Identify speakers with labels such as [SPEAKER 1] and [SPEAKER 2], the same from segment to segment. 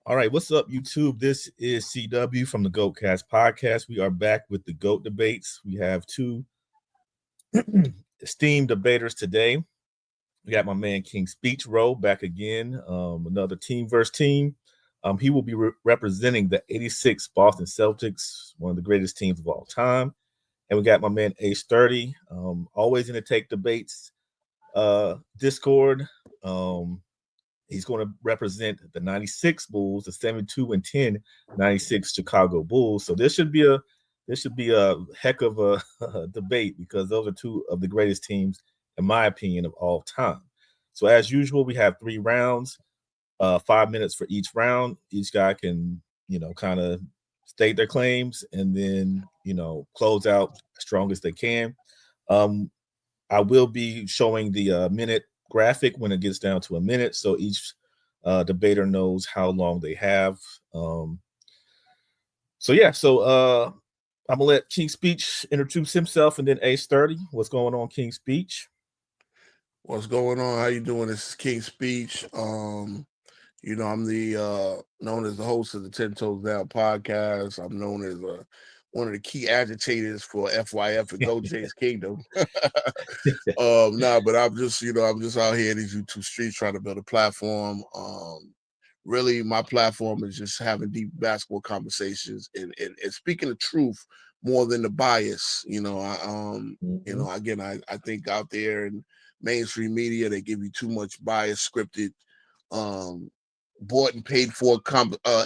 [SPEAKER 1] All right, what's up, YouTube? This is CW from the GOATcast podcast. We are back with the GOAT debates. We have two esteemed debaters today. We got my man King Speech Row back again, another team versus team. He will be representing the '86 Boston Celtics, one of the greatest teams of all time. And we got my man Ace 30, always in the Take Debates Discord. He's going to represent the '96 Bulls, the 72-10 '96 Chicago Bulls. So this should be a heck of a debate because those are two of the greatest teams, in my opinion, of all time. So as usual, we have 3 rounds, 5 minutes for each round. Each guy can, kind of state their claims and then, close out as strong as they can. I will be showing the minute graphic when it gets down to a minute, so each debater knows how long they have. I'm gonna let King Speech introduce himself, and then Ace 30. What's going on, King Speech?
[SPEAKER 2] What's going on? How you doing? This is King Speech. I'm the known as the host of the 10 Toes Down podcast. I'm known as one of the key agitators for FYF and Go Jays Kingdom. But I'm just out here in these YouTube streets trying to build a platform. Really, my platform is just having deep basketball conversations and speaking the truth more than the bias. I think out there in mainstream media they give you too much bias, scripted, bought and paid for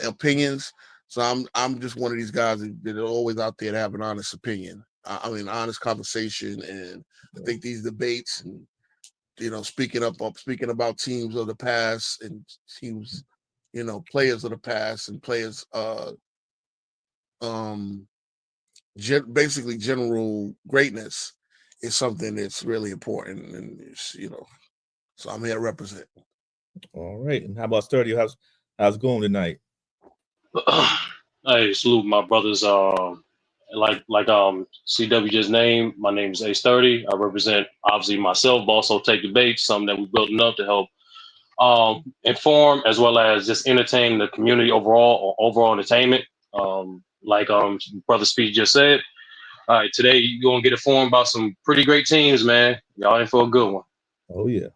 [SPEAKER 2] opinions. So I'm just one of these guys that are always out there to have an honest opinion. Honest conversation, and I think these debates and speaking about teams of the past and teams, players of the past and players, basically general greatness is something that's really important, and so I'm here to represent.
[SPEAKER 1] All right, and how about 30? How's it going tonight?
[SPEAKER 3] Hey, salute my brothers. CW just named. My name is Ace 30. I represent obviously myself, but also Take Debates, something that we're building up to help inform as well as just entertain the community overall, or overall entertainment. Brother Speed just said. All right, today you're gonna get informed about some pretty great teams, man. Y'all in for a good one.
[SPEAKER 1] Oh yeah.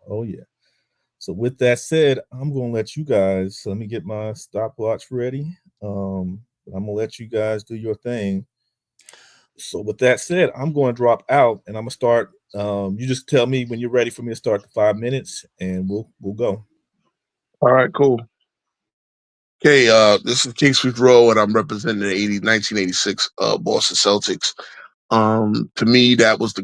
[SPEAKER 1] So with that said, I'm gonna let you guys. Let me get my stopwatch ready. I'm gonna let you guys do your thing. So with that said, I'm going to drop out and I'm gonna start. You just tell me when you're ready for me to start the 5 minutes, and we'll go.
[SPEAKER 2] All right, cool. Okay, this is King Sweet Row, and I'm representing the 1986 Boston Celtics. To me, that was the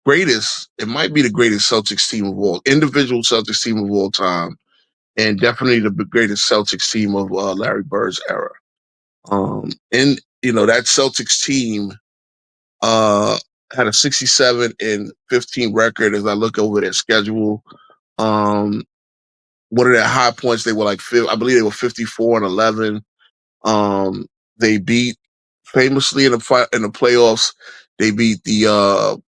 [SPEAKER 2] greatest. It might be the greatest Celtics team of all, individual Celtics team of all time, and definitely the greatest Celtics team of Larry Bird's era. And that Celtics team had a 67-15 record. As I look over their schedule, one of their high points, they were I believe they were 54-11. They beat famously in the playoffs. They beat the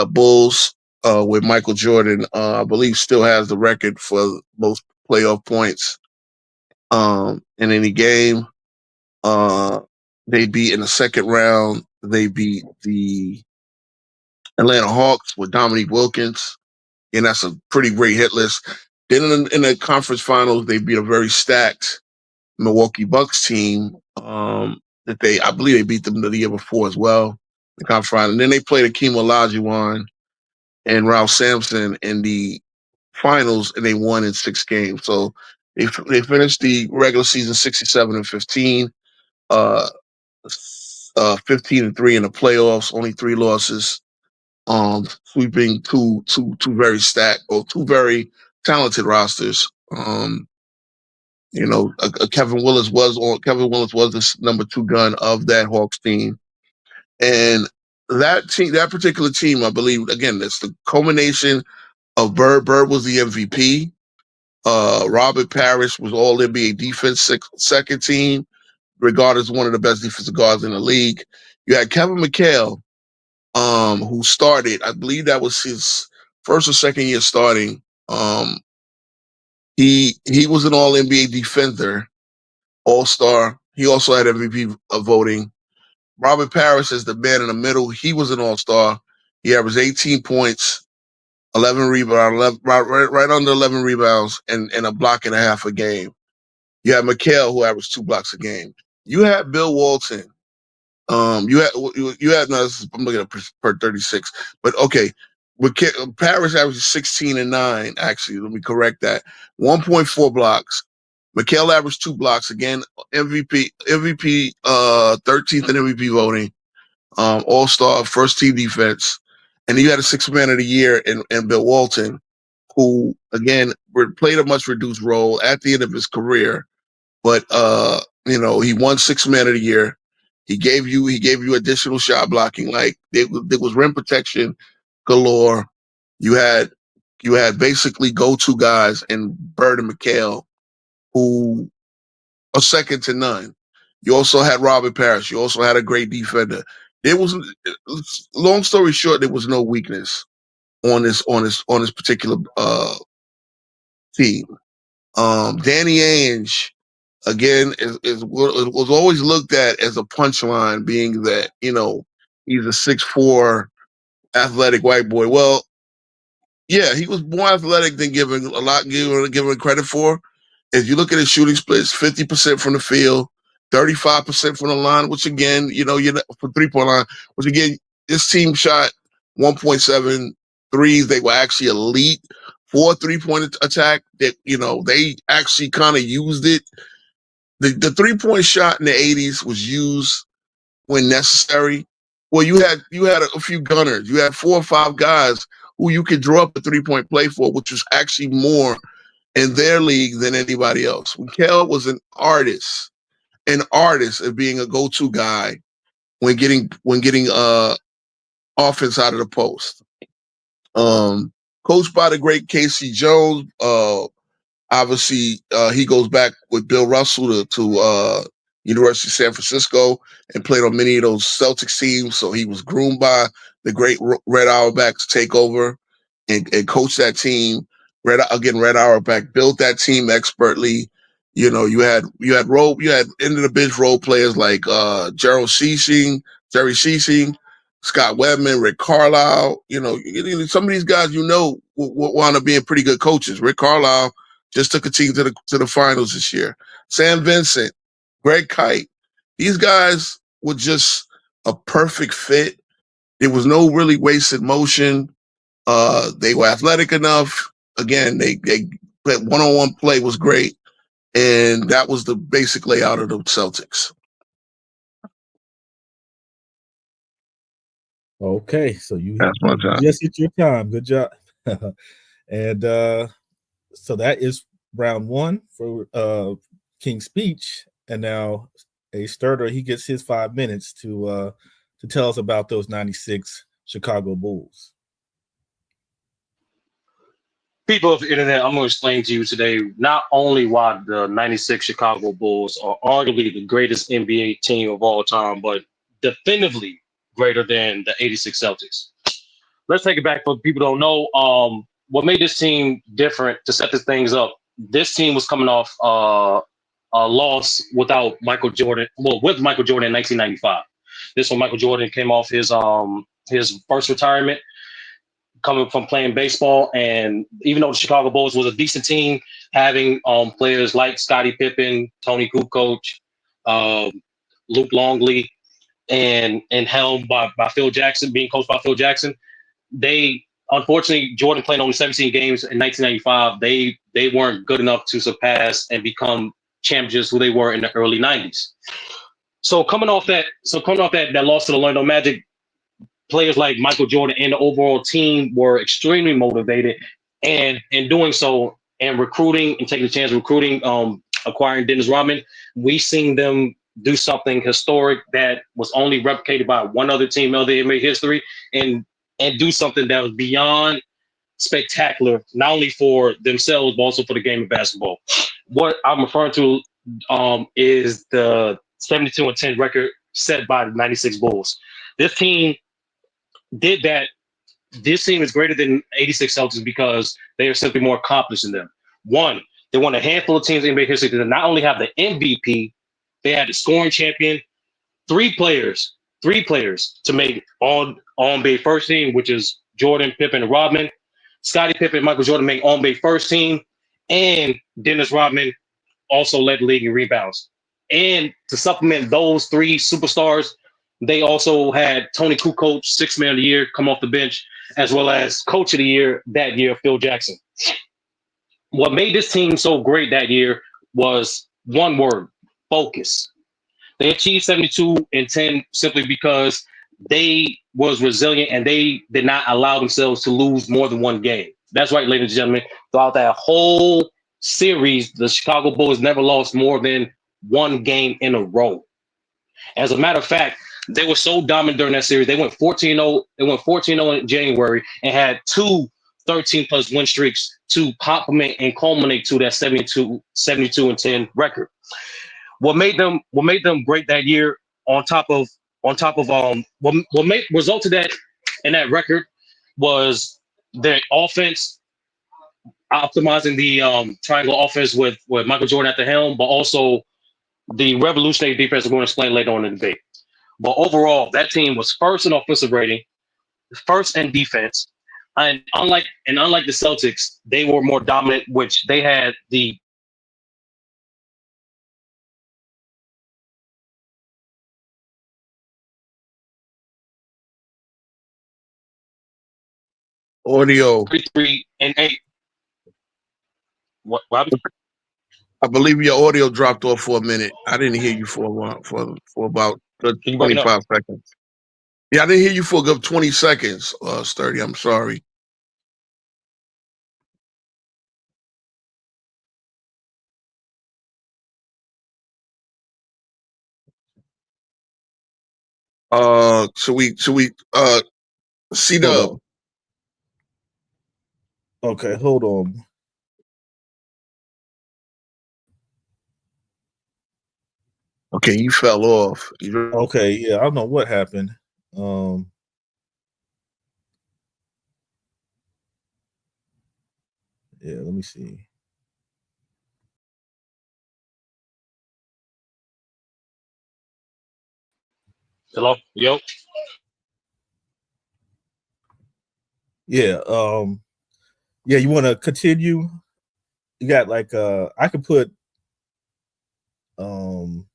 [SPEAKER 2] Bulls with Michael Jordan. I believe still has the record for most playoff points in any game. They beat in the second round. They beat the Atlanta Hawks with Dominique Wilkins, and that's a pretty great hit list. Then in the conference finals, they beat a very stacked Milwaukee Bucks team I believe they beat them the year before as well. The conference final. And then they played Akeem Olajuwon and Ralph Sampson in the finals, and they won in 6 games. So they finished the regular season 67-15, 15-3 in the playoffs, only 3 losses. Sweeping two very stacked or 2 very talented rosters. Kevin Willis was the number 2 gun of that Hawks team. And that particular team, I believe, again, it's the culmination of Bird. Bird was the MVP. Robert Parrish was all NBA defense second team, regarded as one of the best defensive guards in the league. You had Kevin McHale, who started, I believe that was his first or second year starting. He was an all NBA defender. All-Star. He also had MVP voting. Robert Parrish is the man in the middle. He was an All-Star. He averaged 18 points, 11 rebounds, right under 11 rebounds, and a block and a half a game. You had McHale, who averaged 2 blocks a game. You had Bill Walton. You had no. I'm looking at per 36, but okay. Paris averages 16 and 9. Actually, let me correct that. 1.4 blocks. McHale averaged 2 blocks again. MVP, 13th in MVP voting. All Star, first team defense, and you had a 6th man of the year in Bill Walton, who again played a much reduced role at the end of his career, but he won 6th man of the year. He gave you additional shot blocking, like there was rim protection galore. You had basically go-to guys in Bird and McHale who are second to none. You also had Robert Parrish. You also had a great defender. There was, long story short, there was no weakness on this particular team. Danny Ainge again was always looked at as a punchline, being that he's a 6'4" athletic white boy. Well, yeah, he was more athletic than given credit for. If you look at his shooting splits, 50% from the field, 35% from the line, which again, for 3-point line, which again, this team shot 1.7 threes. They were actually elite for 3-point attack. That they actually kind of used it. The 3-point shot in the 80s was used when necessary. Well, you had a few gunners. You had 4 or 5 guys who you could draw up a 3-point play for, which was actually more in their league than anybody else. Kel was an artist of being a go-to guy when getting offense out of the post. Coached by the great Casey Jones. Obviously, he goes back with Bill Russell to University of San Francisco and played on many of those Celtics teams. So he was groomed by the great Red Auerbach to take over and coach that team. Red Auerbach built that team expertly. You had end of the bench role players like Jerry Seesing, Scott Webman, Rick Carlisle. Some of these guys wound up being pretty good coaches. Rick Carlisle just took a team to the finals this year. Sam Vincent, Greg Kite. These guys were just a perfect fit. There was no really wasted motion. They were athletic enough. Again, they one-on-one play was great, and that was the basic layout of the Celtics.
[SPEAKER 1] Okay, so you
[SPEAKER 2] That's
[SPEAKER 1] just hit your time. Good job. And so that is round 1 for King's Speech, and now a starter. He gets his 5 minutes to tell us about those 96 Chicago Bulls.
[SPEAKER 3] People of the internet, I'm going to explain to you today not only why the 96 Chicago Bulls are arguably the greatest NBA team of all time, but definitively greater than the 86 Celtics. Let's take it back for people who don't know. What made this team different to set this things up? This team was coming off a loss without Michael Jordan. Well, with Michael Jordan in 1995. This when Michael Jordan came off his first retirement, coming from playing baseball. And even though the Chicago Bulls was a decent team, having players like Scottie Pippen, Tony Kukoc, Luke Longley, and helmed by Phil Jackson, being coached by Phil Jackson, they unfortunately, Jordan playing only 17 games in 1995. They weren't good enough to surpass and become champions who they were in the early 90s. So coming off that loss to the Orlando Magic, players like Michael Jordan and the overall team were extremely motivated, and in doing so and recruiting and taking the chance of recruiting, acquiring Dennis Rodman, we seen them do something historic that was only replicated by one other team in the NBA history, and do something that was beyond spectacular, not only for themselves but also for the game of basketball. What I'm referring to is the 72-10 record set by the 96 Bulls. This team did that. This team is greater than 86 Celtics because they are simply more accomplished than them. One, They won a handful of teams in NBA history to not only have the MVP, they had the scoring champion, three players, three players to make all NBA first team, which is Jordan, Pippen, and Rodman. Scottie Pippen and Michael Jordan made all NBA first team, and Dennis Rodman also led the league in rebounds. And to supplement those three superstars, they also had Tony Kukoc, sixth man of the year, come off the bench, as well as coach of the year that year, Phil Jackson. What made this team so great that year was one word: focus. They achieved 72-10 simply because they was resilient and they did not allow themselves to lose more than one game. That's right, ladies and gentlemen. Throughout that whole series, the Chicago Bulls never lost more than one game in a row. As a matter of fact, they were so dominant during that series. They went 14-0. They went 14-0 in January and had two 13-plus win streaks to complement and culminate to that 72-10 record. What made them great that year, on top of what made resulted that in that record was their offense, optimizing the triangle offense with Michael Jordan at the helm, but also the revolutionary defense we're going to explain later on in the debate. But overall, that team was first in offensive rating, first in defense, and unlike the Celtics, they were more dominant, which they had the
[SPEAKER 2] Audio.
[SPEAKER 3] 33-8. What
[SPEAKER 2] I believe your audio dropped off for a minute. I didn't hear you for a while, for about
[SPEAKER 3] Can you break it up?
[SPEAKER 2] 25 seconds. Yeah, I didn't hear you for a good 20 seconds, Sturdy. I'm sorry. Should we
[SPEAKER 1] Hold
[SPEAKER 2] C-Dub.
[SPEAKER 1] on. Okay, hold on.
[SPEAKER 2] Okay, you fell off.
[SPEAKER 1] Okay, yeah, I don't know what happened. Um, yeah, let me see.
[SPEAKER 3] Hello, yo.
[SPEAKER 1] Yeah, yeah, you want to continue? You got like I could put um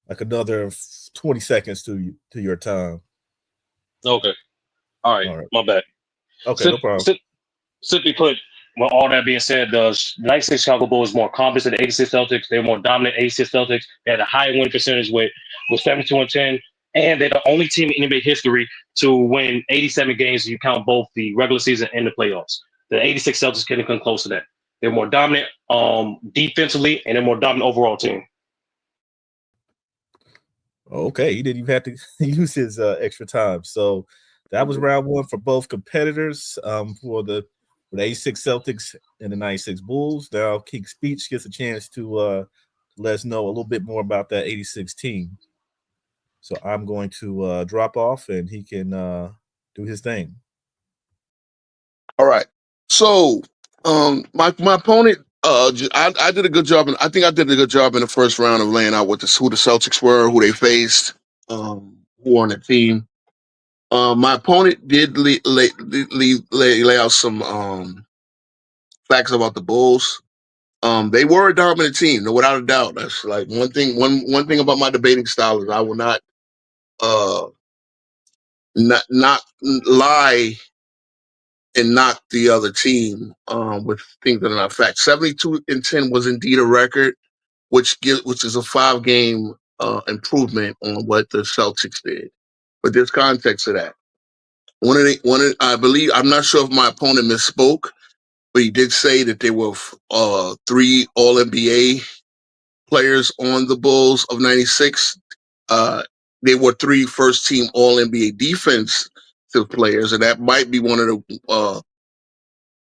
[SPEAKER 1] like another 20 seconds to your time.
[SPEAKER 3] Okay, all right,
[SPEAKER 1] All right.
[SPEAKER 3] my bad.
[SPEAKER 1] Okay,
[SPEAKER 3] Sim-
[SPEAKER 1] no problem.
[SPEAKER 3] sim- Simply put, with all that being said, the 96 Chicago Bulls more accomplished than the 86 Celtics. They were more dominant 86 Celtics. They had a high win percentage with 72-10, and they're the only team in NBA history to win 87 games if you count both the regular season and the playoffs. The 86 Celtics couldn't come close to that. They're more dominant defensively, and they're more dominant overall team.
[SPEAKER 1] Okay, he didn't even have to use his extra time. So that was round one for both competitors. For the 86 Celtics and the 96 Bulls. Now King Speech gets a chance to let us know a little bit more about that 86 team. So I'm going to drop off and he can do his thing.
[SPEAKER 2] All right. So, my opponent, I did a good job, and I think I did a good job in the first round of laying out who the Celtics were, who they faced, who on the team. My opponent did lay out some facts about the Bulls. They were a dominant team, no, without a doubt. That's like one thing. One thing about my debating style is I will uh, not lie and knock the other team with things that are not facts. 72-10 was indeed a record, which is a 5-game improvement on what the Celtics did. But there's context to that. I believe, I'm not sure if my opponent misspoke, but he did say that there were 3 All NBA players on the Bulls of '96. Uh, they were 3 first team All NBA defensive players, and that might be one of the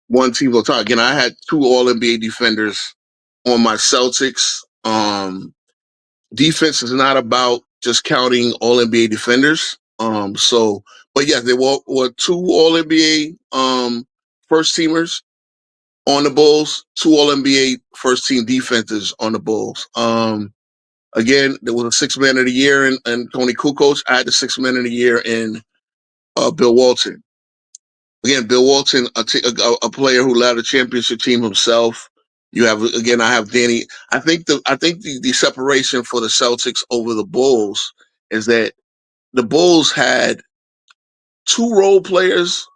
[SPEAKER 2] one team we'll talk. Again, I had 2 All NBA defenders on my Celtics. Defense is not about just counting All NBA defenders. But yeah, there were 2 All NBA first teamers on the Bulls, two All NBA first team defenses on the Bulls. Again, there was a six man of the year in Tony Kukoc. I had the six man of the year in Bill Walton. Again, Bill Walton, a player who led a championship team himself. You have again, I have Danny. I think the separation for the Celtics over the Bulls is that the Bulls had two role players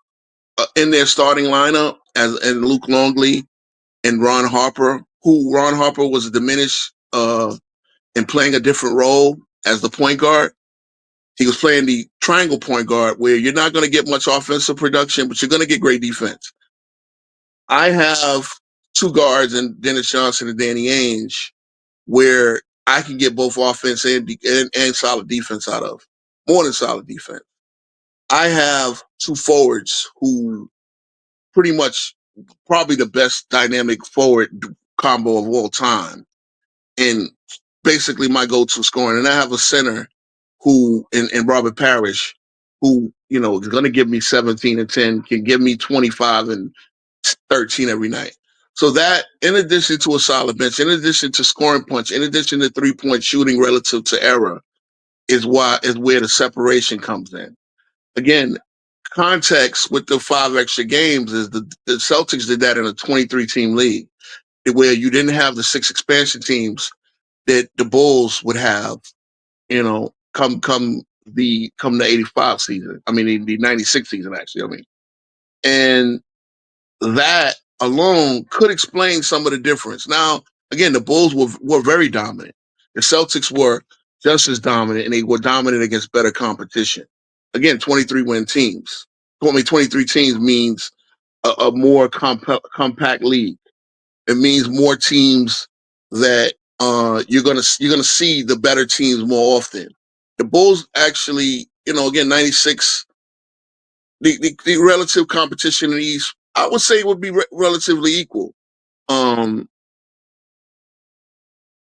[SPEAKER 2] in their starting lineup, as and Luke Longley and Ron Harper. Who Ron Harper was diminished and playing a different role as the point guard. He was playing the triangle point guard, where you're not going to get much offensive production, but you're going to get great defense. I have two guards in Dennis Johnson and Danny Ainge, where I can get both offense and solid defense out of, more than solid defense. I have two forwards who pretty much probably the best dynamic forward combo of all time, and basically my go-to scoring. And I have a center who in Robert Parrish, who is going to give me 17 and 10, can give me 25 and 13 every night. So that, in addition to a solid bench, in addition to scoring punch, in addition to 3-point shooting relative to error, is where the separation comes in. Again, context with the 5 extra games is the Celtics did that in a 23 team league, where you didn't have the 6 expansion teams that the Bulls would have, come the 85 season. I mean the 96 season actually. And that alone could explain some of the difference. Now, again, the Bulls were very dominant. The Celtics were just as dominant, and they were dominant against better competition. Again, 23 win teams. 23 teams means a more compact league. It means more teams that you're gonna see the better teams more often. The Bulls actually, again, 96. The relative competition in the East, I would say, would be relatively equal. Um,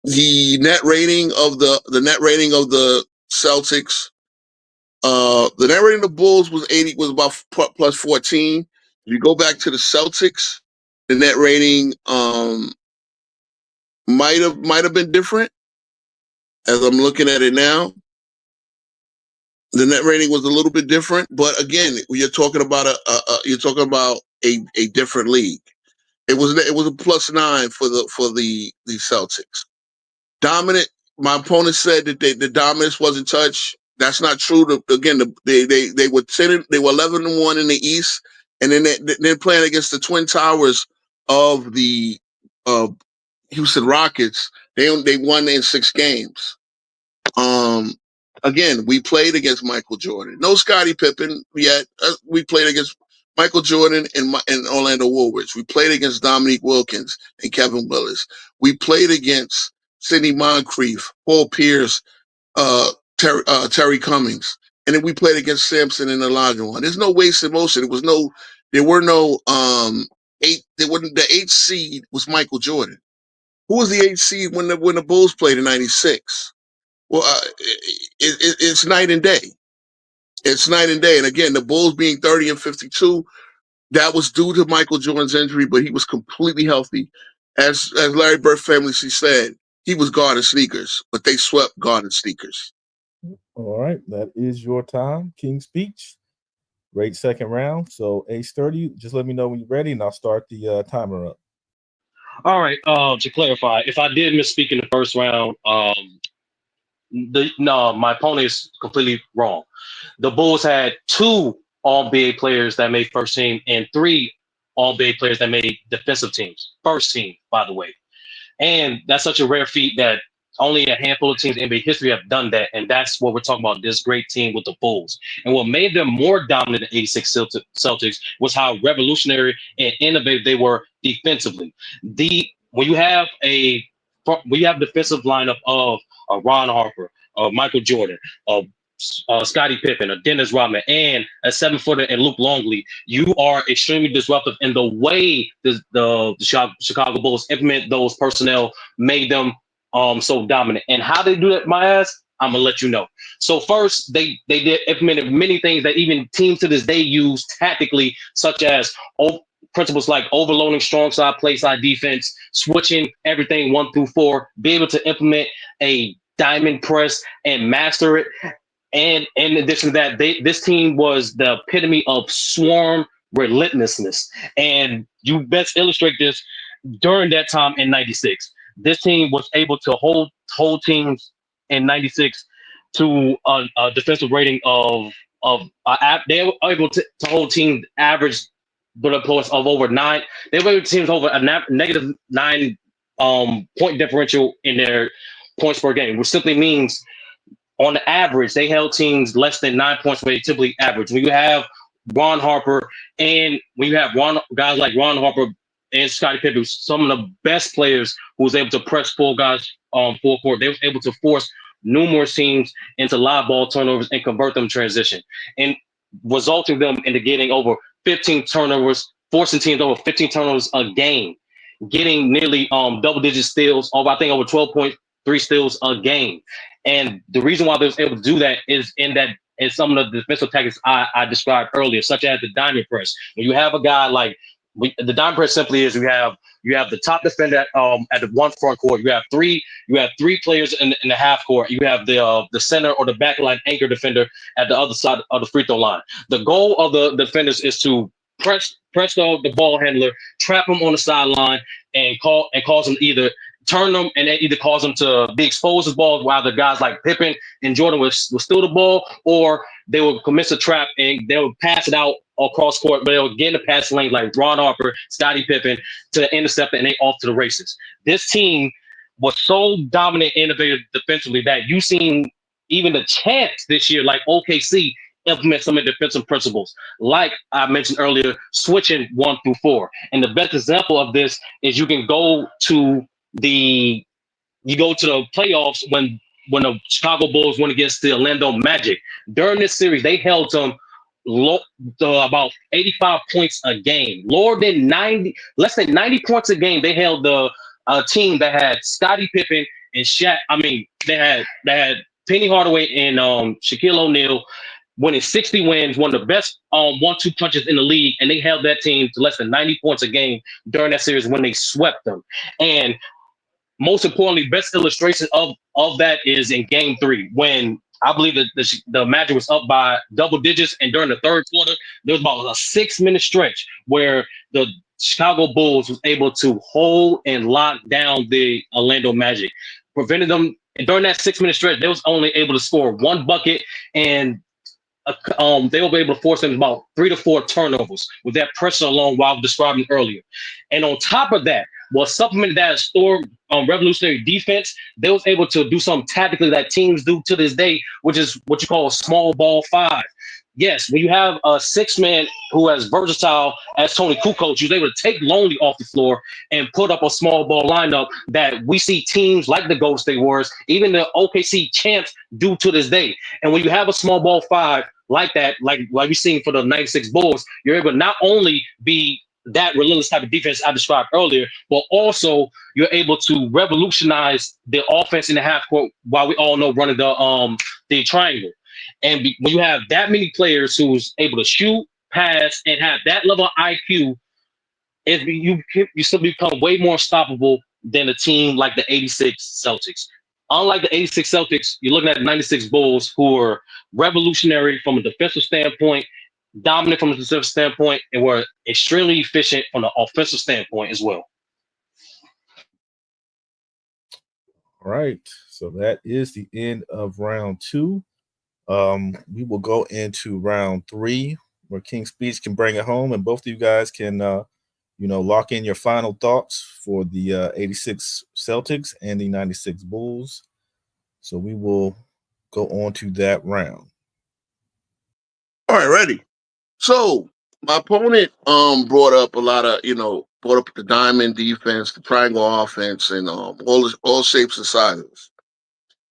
[SPEAKER 2] the net rating of the Celtics, the net rating of the Bulls was about plus 14. If you go back to the Celtics, the net rating might have been different. As I'm looking at it now, the net rating was a little bit different, but again, you're talking about a different league. It was a +9 for the Celtics. Dominant. My opponent said that the dominance wasn't touched. That's not true. They were 10. They were 11-1 in the East, and then they're playing against the Twin Towers of the uh, Houston Rockets. They won in 6 games. Um, Again, we played against Michael Jordan. No Scottie Pippen yet. We played against Michael Jordan and Orlando Woolridge. We played against Dominique Wilkins and Kevin Willis. We played against Sidney Moncrief, Paul Pierce, Terry Cummings, and then we played against Sampson and Elijah One. There's no wasted motion. There were no eight. There wasn't the 8th seed was Michael Jordan. Who was the 8th seed when the Bulls played in '96? Well, it's night and day. It's night and day. And again, the Bulls being 30 and 52, that was due to Michael Jordan's injury, but he was completely healthy. As Larry Bird famously said, he was guarding sneakers, but they swept guarding sneakers.
[SPEAKER 1] All right, that is your time, King Speech. Great second round. So A30, just let me know when you're ready, and I'll start the timer up.
[SPEAKER 3] All right. To clarify, if I did misspeak in the first round, no, my opponent is completely wrong. The Bulls had 2 All-NBA players that made first team and 3 All-NBA players that made defensive teams. First team, by the way. And that's such a rare feat that only a handful of teams in NBA history have done that. And that's what we're talking about, this great team with the Bulls. And what made them more dominant than 86 Celtics was how revolutionary and innovative they were defensively. When you have a defensive lineup of Ron Harper, Michael Jordan, Scottie Pippen, Dennis Rodman, and a 7-footer and Luke Longley, you are extremely disruptive. And the way the Chicago Bulls implement those personnel made them so dominant. And how they do that, my ass, I'm gonna let you know. So first, they did implemented many things that even teams to this day use tactically, such as principles like overloading strong side, play side defense, switching everything 1 through 4, be able to implement a diamond press and master it. And in addition to that, this team was the epitome of swarm relentlessness. And you best illustrate this during that time in '96. This team was able to hold teams in '96 to a defensive rating they were able to hold teams average bullet points of over 9. They were able to teams over a negative 9 point differential in their points per game, which simply means on the average, they held teams less than 9 points where they typically average. When you have Ron Harper and when you have guys like Ron Harper and Scottie Pippen, some of the best players who was able to press 4 guys full court, they were able to force numerous teams into live ball turnovers and convert them to transition, and resulting them into getting over 15 turnovers, forcing teams over 15 turnovers a game, getting nearly double-digit steals, I think over 12.3 steals a game. And the reason why they was able to do that is in some of the defensive tactics I described earlier, such as the diamond press. When you have a guy like the diamond press, simply is you have the top defender at the one front court. You have three players in the half court. You have the center or the backline anchor defender at the other side of the free throw line. The goal of the defenders is to press the ball handler, trap him on the sideline, and cause him either turn them, and that either cause them to be exposed as balls, while the guys like Pippen and Jordan will steal the ball, or they will commit a trap and they will pass it out across court, but they'll get in the pass lane like Ron Harper, Scottie Pippen to intercept it, and they off to the races. This team was so dominant, innovative defensively that you seen even the chance this year, like OKC, implement some of the defensive principles, like I mentioned earlier, switching 1 through 4. And the best example of this is you go to the playoffs when the Chicago Bulls went against the Orlando Magic. During this series, they held them about 85 points a game, less than 90 points a game. They held the team that had Scottie Pippen and Shaq. I mean, they had Penny Hardaway and Shaquille O'Neal winning 60 wins, one of the best 1-2 punches in the league, and they held that team to less than 90 points a game during that series when they swept them. And most importantly, best illustration of that is in Game 3, when I believe that the Magic was up by double digits, and during the third quarter, there was about a 6-minute stretch where the Chicago Bulls was able to hold and lock down the Orlando Magic, prevented them. And during that 6-minute stretch, they was only able to score 1 bucket, and they will be able to force them about 3 to 4 turnovers with that pressure alone, while I was describing earlier. And on top of that, was supplemented that store revolutionary defense. They was able to do something tactically that teams do to this day, which is what you call a small ball 5. Yes, when you have a 6-man who as versatile as Tony Kukoc, you're able to take Lonely off the floor and put up a small ball lineup that we see teams like the Golden State Warriors, even the OKC champs, do to this day. And when you have a small ball 5 like that, like we seen for the '96 Bulls, you're able to not only be that relentless type of defense I described earlier, but also you're able to revolutionize the offense in the half court, while we all know running the triangle. And when you have that many players who's able to shoot, pass, and have that level of IQ, you still become way more unstoppable than a team like the '86 Celtics. Unlike the '86 Celtics, you're looking at the '96 Bulls, who are revolutionary from a defensive standpoint, dominant from a defensive standpoint, and were extremely efficient from an offensive standpoint as well.
[SPEAKER 1] All right. So that is the end of round 2. We will go into round 3, where King Speech can bring it home, and both of you guys can, lock in your final thoughts for the '86 Celtics and the '96 Bulls. So we will go on to that round.
[SPEAKER 2] All right, ready. So my opponent brought up a lot of, brought up the diamond defense, the triangle offense, and all shapes and sizes.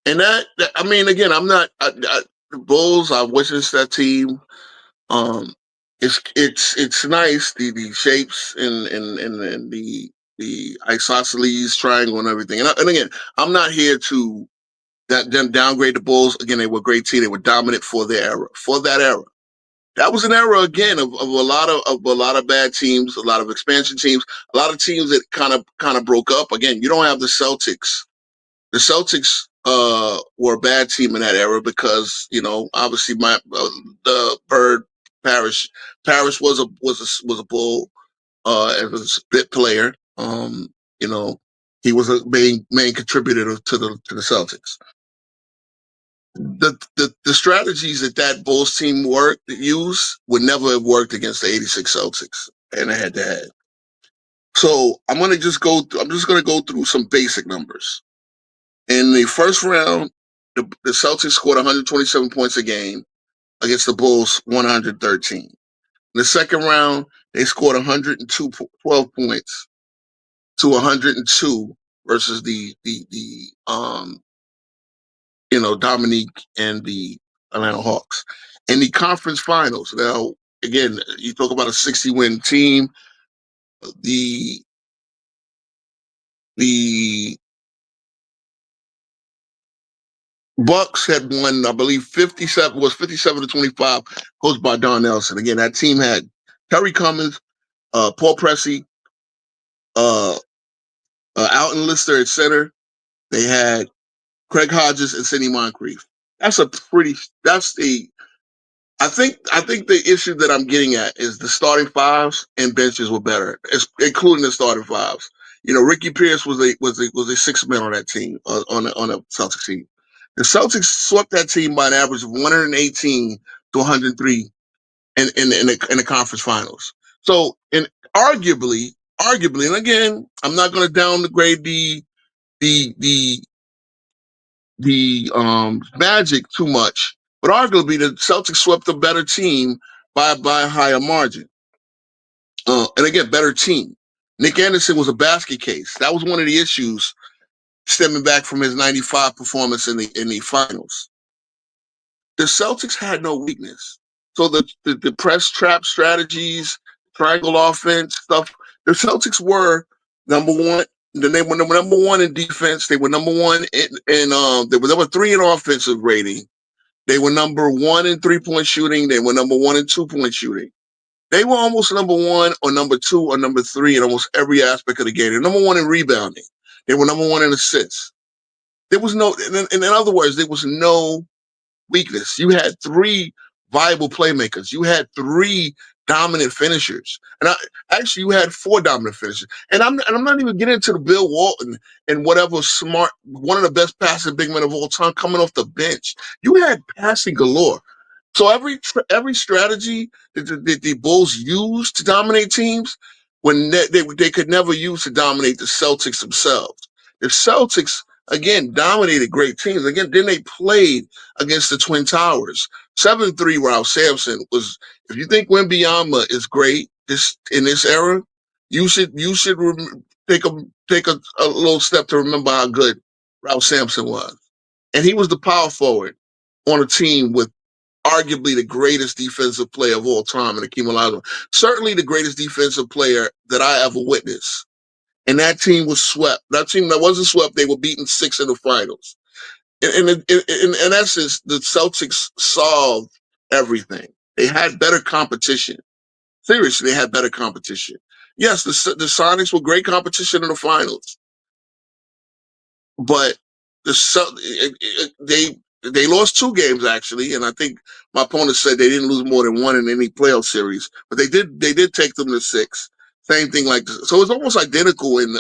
[SPEAKER 2] And that I mean, again, I'm not the Bulls. I witnessed that team. It's nice, the shapes and the isosceles triangle and everything. And again, I'm not here to them downgrade the Bulls. Again, they were a great team. They were dominant for their era, for that era. That was an era again of a lot of bad teams, a lot of expansion teams, a lot of teams that kind of broke up. Again, you don't have the Celtics. The Celtics were a bad team in that era because obviously the Bird Parrish was a bull as a split player. You know, he was a main contributor to the Celtics. The strategies that Bulls team use would never have worked against the '86 Celtics and head to head. So I'm just gonna go through some basic numbers. In the first round, the Celtics scored 127 points a game against the Bulls 113. In the second round, they scored 12 points to 102 versus Dominique and the Atlanta Hawks. In the conference finals, now again, you talk about a 60-win team. The the Bucks had won, I believe, 57 to 25, coached by Don Nelson. Again, that team had Terry Cummins, Paul Pressey, uh, Alton Lister at center. They had Craig Hodges and Sidney Moncrief. That's a pretty. That's a. I think the issue that I'm getting at is the starting fives and benches were better, including the starting fives. Ricky Pierce was a six man on that team on a Celtics team. The Celtics swept that team by an average of 118 to 103 in the conference finals. So, and arguably, and again, I'm not going to downgrade the the Magic too much, but arguably the Celtics swept a better team by a higher margin. And again, better team. Nick Anderson was a basket case. That was one of the issues stemming back from his '95 performance in the finals. The Celtics had no weakness. So the press trap strategies, triangle offense stuff, the Celtics were number one. They were number one in defense. They were number one they were number three in offensive rating. They were number one in 3-point shooting. They were number one in 2-point shooting. They were almost number one or number two or number three in almost every aspect of the game. They were number one in rebounding. They were number one in assists. There was no, in other words, there was no weakness. You had three viable playmakers. You had three dominant finishers, and actually you had four dominant finishers. And I'm not even getting into the Bill Walton and whatever smart, one of the best passing big men of all time coming off the bench. You had passing galore. So every strategy that the Bulls used to dominate teams, when they could never use to dominate the Celtics themselves. The Celtics again dominated great teams. Again, then they played against the Twin Towers. 7-3 Ralph Sampson was. If you think Wembanyama is great in this era, you should take a little step to remember how good Ralph Sampson was, and he was the power forward on a team with arguably the greatest defensive player of all time in Akeem Olajuwon. Certainly the greatest defensive player that I ever witnessed. And that team was swept. That team that wasn't swept, they were beaten 6 in the finals. In essence, the Celtics solved everything. They had better competition. Seriously, they had better competition. Yes, the Sonics were great competition in the finals, but they lost 2 games actually, and I think my opponent said they didn't lose more than 1 in any playoff series, but they did take them to 6. Same thing like this. So it's almost identical in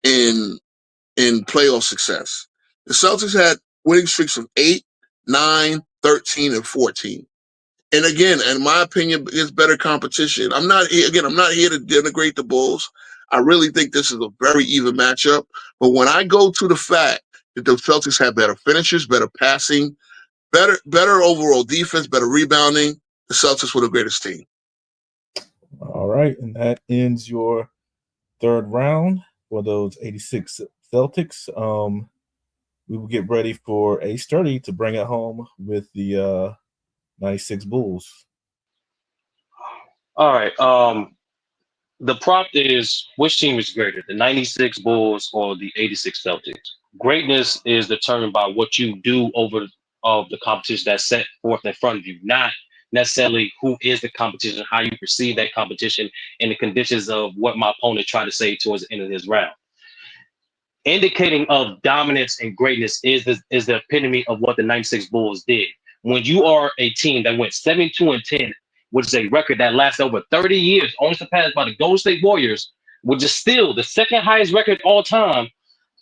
[SPEAKER 2] playoff success. The Celtics had winning streaks of 8, 9, 13, and 14. And again, in my opinion, it's better competition. I'm not here to denigrate the Bulls. I really think this is a very even matchup. But when I go to the fact that the Celtics have better finishers, better passing, better overall defense, better rebounding, the Celtics were the greatest team.
[SPEAKER 1] All right, and that ends your third round for those 86 Celtics. We will get ready for a sturdy to bring it home with the 96 Bulls.
[SPEAKER 3] All right. The prompt is which team is greater, the 96 Bulls or the 86 Celtics? Greatness is determined by what you do over of the competition that's set forth in front of you, not necessarily who is the competition, how you perceive that competition, and the conditions of what my opponent tried to say towards the end of his round. Indicating of dominance and greatness is the epitome of what the 96 Bulls did. When you are a team that went 72-10, which is a record that lasts over 30 years, only surpassed by the Golden State Warriors, which is still the second highest record all time,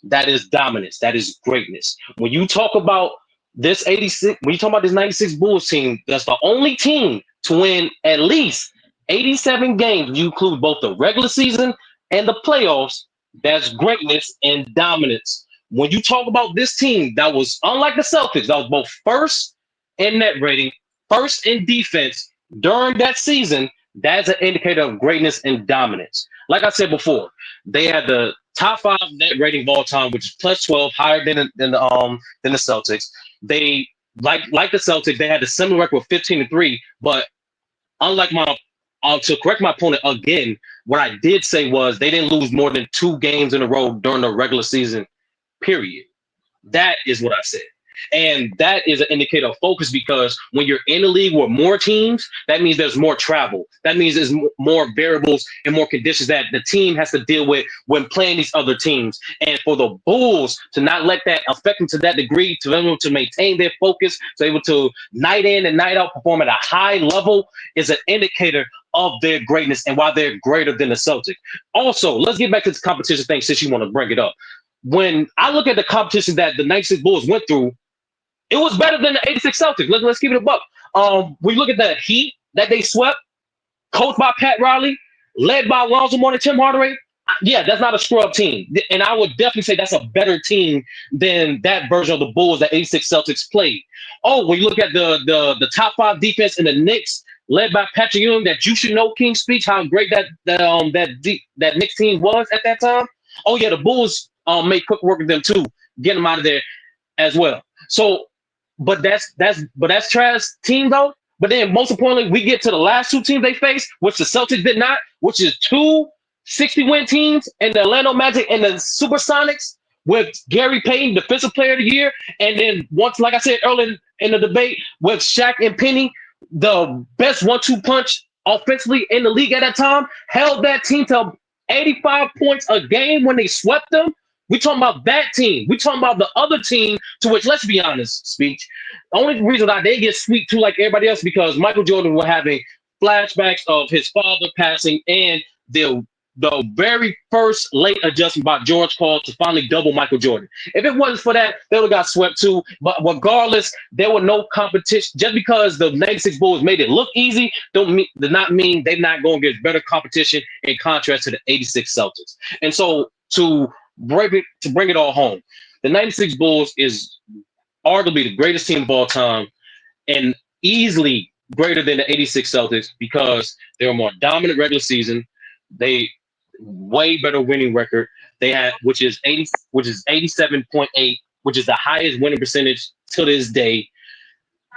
[SPEAKER 3] that is dominance. That is greatness. When you talk about this 86, when you talk about this 96 Bulls team, that's the only team to win at least 87 games. You include both the regular season and the playoffs. That's greatness and dominance. When you talk about this team that was unlike the Celtics, that was both first in net rating, first in defense during that season, that's an indicator of greatness and dominance. Like I said before, they had the top 5 net rating of all time, which is plus 12, higher than the Celtics. They like the Celtics, they had a similar record with 15-3, but unlike to correct my opponent again, what I did say was they didn't lose more than 2 games in a row during the regular season, period. That is what I said. And that is an indicator of focus, because when you're in a league with more teams, that means there's more travel. That means there's more variables and more conditions that the team has to deal with when playing these other teams. And for the Bulls to not let that affect them to that degree, to be able to maintain their focus, to be able to night in and night out perform at a high level, is an indicator of their greatness and why they're greater than the Celtics. Also, let's get back to this competition thing since you want to bring it up. When I look at the competition that the 96 Bulls went through, it was better than the 86 Celtics. Let's keep it a buck. We look at the Heat that they swept, coached by Pat Riley, led by Alonzo Mourning and Tim Hardaway. Yeah, that's not a scrub team. And I would definitely say that's a better team than that version of the Bulls that 86 Celtics played. Oh, when you look at the top 5 defense in the Knicks, led by Patrick Ewing, that you should know, King's Speech, how great that Knicks team was at that time. Oh yeah, the Bulls made quick work of them too, get them out of there as well. So, but that's trash team though. But then most importantly, we get to the last 2 teams they faced, which the Celtics did not, which is 2 60-win teams, and the Orlando Magic and the Supersonics with Gary Payton, Defensive Player of the Year, and then once, like I said earlier in the debate, with Shaq and Penny, the best 1-2 punch offensively in the league at that time, held that team to 85 points a game when they swept them. We talking about that team. We talking about the other team, to which, let's be honest, Speech. The only reason why they get sweet too, like everybody else, because Michael Jordan was having flashbacks of his father passing and the very first late adjustment by George Karl to finally double Michael Jordan. If it wasn't for that, they would have got swept too. But regardless, there were no competition. Just because the 96 Bulls made it look easy, does not mean they're not going to get better competition in contrast to the 86 Celtics. And so to bring it all home, the 96 Bulls is arguably the greatest team of all time and easily greater than the 86 Celtics because they were more dominant regular season. They way better winning record. They had, which is 87.8, which is the highest winning percentage to this day.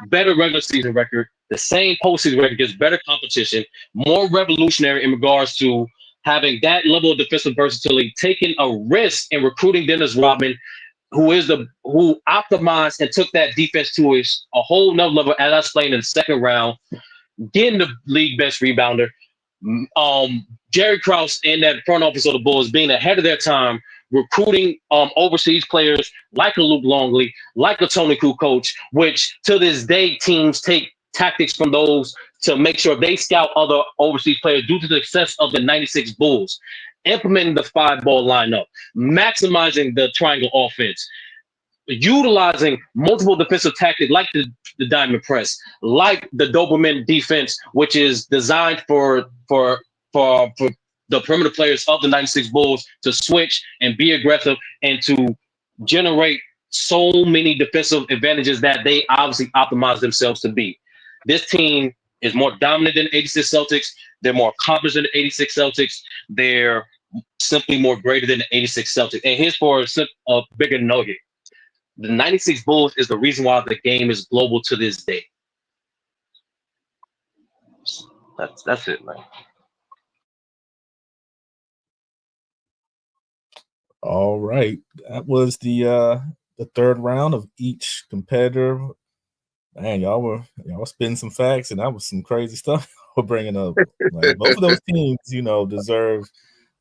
[SPEAKER 3] Better regular season record. The same postseason record gets better competition, more revolutionary in regards to having that level of defensive versatility, taking a risk in recruiting Dennis Rodman, who optimized and took that defense to a whole nother level, as I explained in the second round, getting the league best rebounder. Jerry Krause and that front office of the Bulls being ahead of their time, recruiting overseas players like a Luke Longley, like a Tony Kukoc, which to this day teams take tactics from those to make sure they scout other overseas players due to the success of the 96 Bulls, implementing the 5-ball lineup, maximizing the triangle offense, utilizing multiple defensive tactics like the diamond press, like the Doberman defense, which is designed for the perimeter players of the 96 Bulls to switch and be aggressive and to generate so many defensive advantages that they obviously optimize themselves to be. This team is more dominant than the 86 Celtics. They're more accomplished than the 86 Celtics. They're simply more greater than the 86 Celtics. And here's for a bigger nugget. The 96 Bulls is the reason why the game is global to this day. That's it, man.
[SPEAKER 1] All right. That was the third round of each competitor Man, y'all spitting some facts, and that was some crazy stuff we're bringing up. Like both of those teams,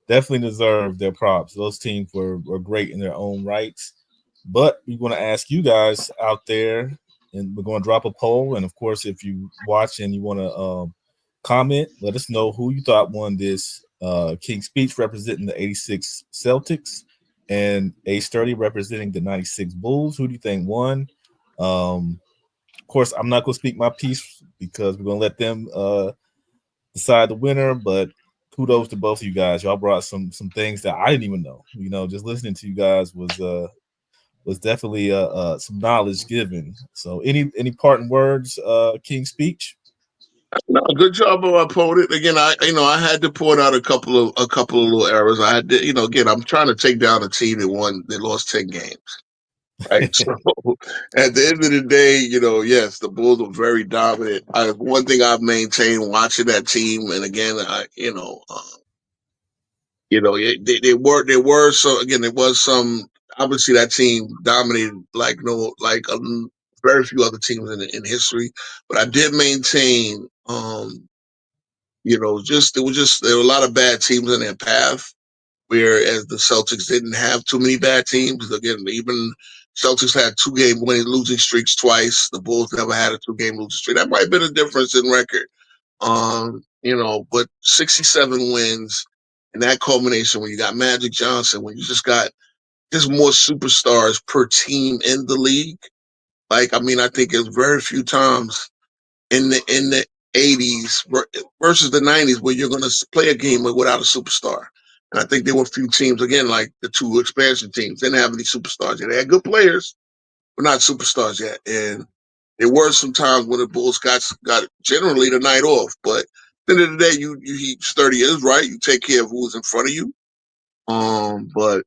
[SPEAKER 1] definitely deserve their props. Those teams were great in their own rights. But we're going to ask you guys out there, and we're going to drop a poll. And of course, if you watch and you want to comment, let us know who you thought won this. King Speech representing the '86 Celtics, and A Sturdy representing the '96 Bulls. Who do you think won? Of course, I'm not going to speak my piece because we're going to let them decide the winner. But kudos to both of you guys. Y'all brought some things that I didn't even know. Just listening to you guys was definitely some knowledge given. So, any parting words, King Speech?
[SPEAKER 2] No, good job of my opponent. Again, I had to point out a couple of little errors. I had to, again, I'm trying to take down a team that lost 10 games. Right. So at the end of the day, yes, the Bulls were very dominant. One thing I've maintained watching that team, and again, there were so again, there was some. Obviously, that team dominated like no, like very few other teams in history. But I did maintain, just there were a lot of bad teams in their path. Whereas the Celtics didn't have too many bad teams. Again, even Celtics had 2-game winning losing streaks twice. The Bulls never had a 2-game losing streak. That might have been a difference in record. But 67 wins and that culmination when you got Magic Johnson, when you just more superstars per team in the league. Like, I mean, I think there's very few times in the 80s versus the 90s where you're going to play a game without a superstar. And I think there were a few teams, again, like the two expansion teams, didn't have any superstars yet. They had good players, but not superstars yet. And there were some times when the Bulls got generally the night off. But at the end of the day, he sturdy is right. You take care of who's in front of you. But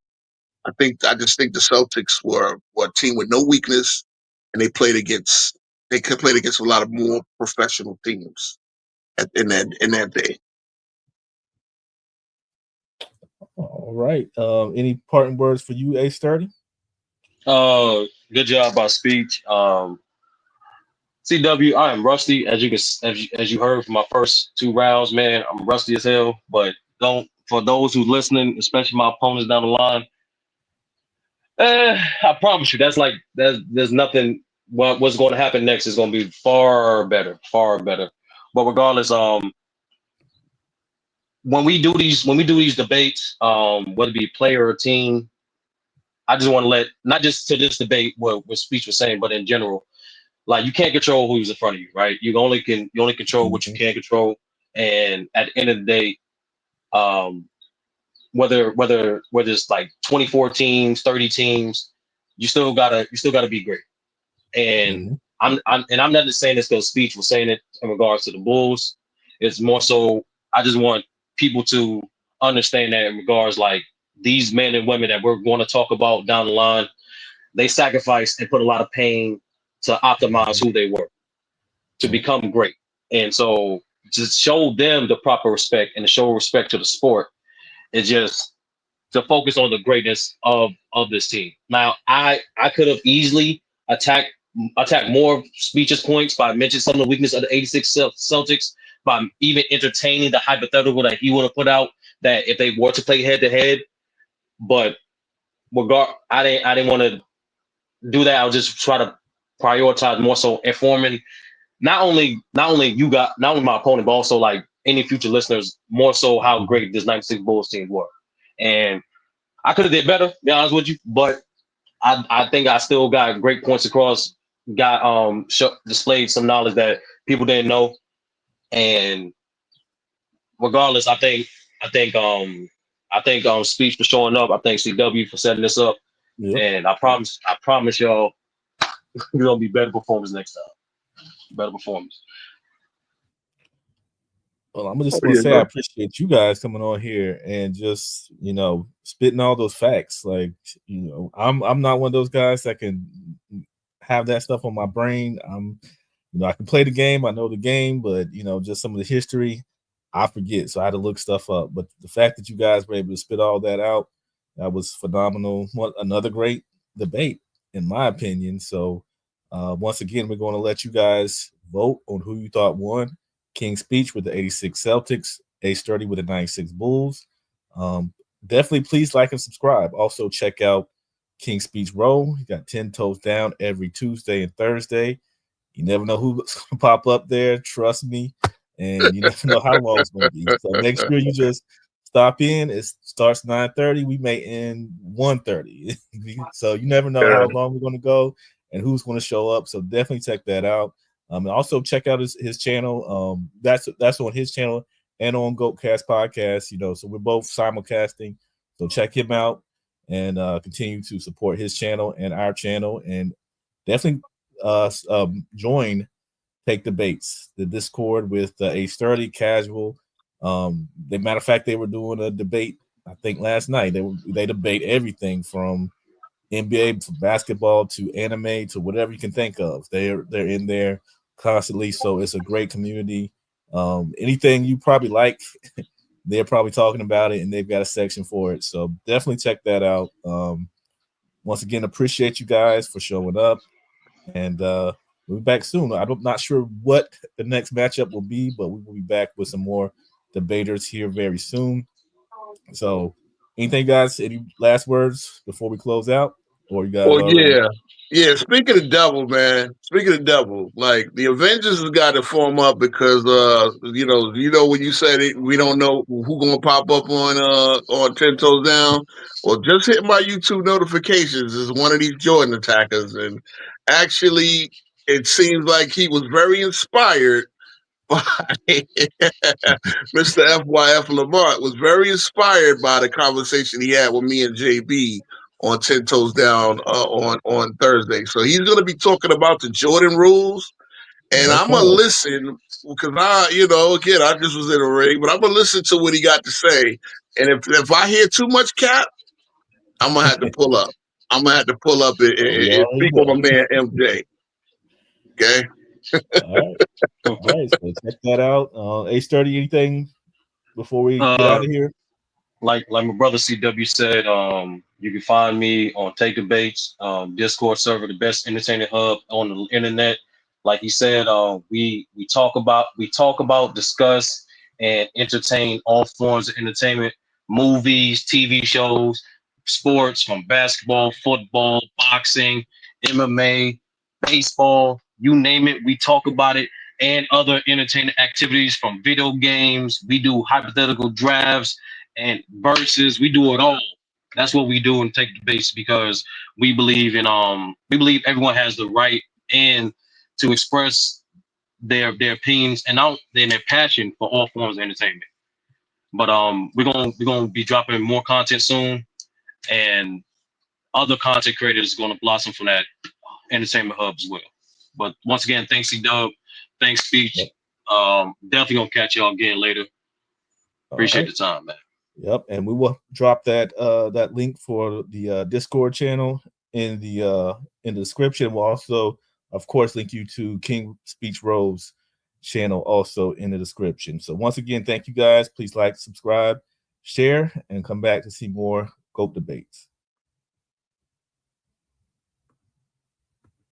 [SPEAKER 2] I just think the Celtics were a team with no weakness, and they could play against a lot of more professional teams in that day.
[SPEAKER 1] All right. Any parting words for you, A Sturdy?
[SPEAKER 3] Good job by speech. CW, I am rusty as you heard from my first 2 rounds, man. I'm rusty as hell. But don't for those who listening, especially my opponents down the line. I promise you, there's nothing. What's going to happen next is going to be far better, far better. But regardless, when we do these debates, whether it be player or team, I just want to let not just to this debate what speech was saying, but in general, like you can't control who's in front of you, right? You only control what you can control, and at the end of the day, um, whether it's like 24 teams, 30 teams, you still gotta be great. And
[SPEAKER 1] Mm-hmm.
[SPEAKER 3] I'm not just saying this because speech was saying it in regards to the Bulls. It's more so I just want people to understand that in regards like these men and women that we're going to talk about down the line, they sacrificed and put a lot of pain to optimize who they were to become great. And so to show them the proper respect and to show respect to the sport is just to focus on the greatness of this team. Now, I could have easily attacked more speeches points by mentioning some of the weakness of the '86 Celtics, by even entertaining the hypothetical that he would have put out that if they were to play head to head. But I didn't want to do that. I would just try to prioritize more so informing not only my opponent, but also like any future listeners, more so how great this '96 Bulls team were. And I could have did better, to be honest with you, but I think I still got great points across. Got displayed some knowledge that people didn't know, and regardless, I think speech for showing up. I thank CW for setting this up,
[SPEAKER 1] Yep.
[SPEAKER 3] and I promise y'all, you're gonna be better performance next time. Better performance.
[SPEAKER 1] Well, I'm just
[SPEAKER 2] Oh
[SPEAKER 1] gonna
[SPEAKER 2] yeah,
[SPEAKER 1] say I
[SPEAKER 2] no.
[SPEAKER 1] appreciate you guys coming on here and just spitting all those facts. Like I'm not one of those guys that can have that stuff on my brain. I can play the game, I know the game, but just some of the history I forget. So I had to look stuff up. But the fact that you guys were able to spit all that out, that was phenomenal. Another great debate, in my opinion. So Once again, we're going to let you guys vote on who you thought won. King's Speech with the 86 Celtics, A Sturdy with the 96 Bulls. Definitely please like and subscribe. Also check out King's Speech Row. You got 10 Toes Down every Tuesday and Thursday. You never know who's going to pop up there. Trust me. And you never know how long it's going to be. So make sure you just stop in. It starts 9:30. We may end 1:30. So you never know how long we're going to go and who's going to show up. So definitely check that out. And also check out his channel. That's on his channel and on Goatcast Podcast. So we're both simulcasting. So check him out and continue to support his channel and our channel. And definitely join Take Debates, the Discord with a sturdy casual. Matter of fact, they were doing a debate, I think last night. They debate everything from NBA to basketball to anime to whatever you can think of. They're in there constantly. So it's a great community. Anything you probably like, they're probably talking about it, and they've got a section for it. So definitely check that out. Once again, appreciate you guys for showing up. And we'll be back soon. I'm not sure what the next matchup will be, but we will be back with some more debaters here very soon. So, anything, guys? Any last words before we close out? Or you guys
[SPEAKER 2] Well,
[SPEAKER 1] already?
[SPEAKER 2] yeah. Speaking of double, man. Speaking of double, like the Avengers has got to form up because when you said it, we don't know who gonna pop up on 10 Toes Down. Well, just hit my YouTube notifications is one of these Jordan attackers, and actually, it seems like he was very inspired by Mr. FYF Lamont was very inspired by the conversation he had with me and JB on 10 Toes Down on Thursday. So he's going to be talking about the Jordan rules. And I'm going to
[SPEAKER 1] Okay.
[SPEAKER 2] listen because again, I just was in a ring, but I'm going to listen to what he got to say. And if I hear too much cap, I'm going to have to pull up. I'm going to have to pull up
[SPEAKER 1] Well, we
[SPEAKER 2] and
[SPEAKER 1] already
[SPEAKER 2] speak on
[SPEAKER 1] know.
[SPEAKER 2] my man MJ. Okay.
[SPEAKER 1] All right. All right. So check that out. A30, anything before we get
[SPEAKER 3] uh,
[SPEAKER 1] out of here?
[SPEAKER 3] like my brother CW said, you can find me on Take Debates, Discord server, the best entertainment hub on the internet. Like he said, we talk about, discuss, and entertain all forms of entertainment, movies, TV shows, sports from basketball, football, boxing, MMA, baseball, you name it. We talk about it and other entertainment activities from video games. We do hypothetical drafts and versus. We do it all. That's what we do and Take Debates because we believe everyone has the right and to express their opinions and their passion for all forms of entertainment. But we're gonna be dropping more content soon, and other content creators are gonna blossom from that entertainment hub as well. But once again, thanks C Dub, thanks Speech. Definitely gonna catch y'all again later.
[SPEAKER 1] All
[SPEAKER 3] Appreciate
[SPEAKER 1] right.
[SPEAKER 3] the time, man.
[SPEAKER 1] Yep, and we will drop that link for the Discord channel in the description. We'll also, of course, link you to King Speech Rose channel also in the description. So once again, thank you guys. Please like, subscribe, share, and come back to see more GOAT debates.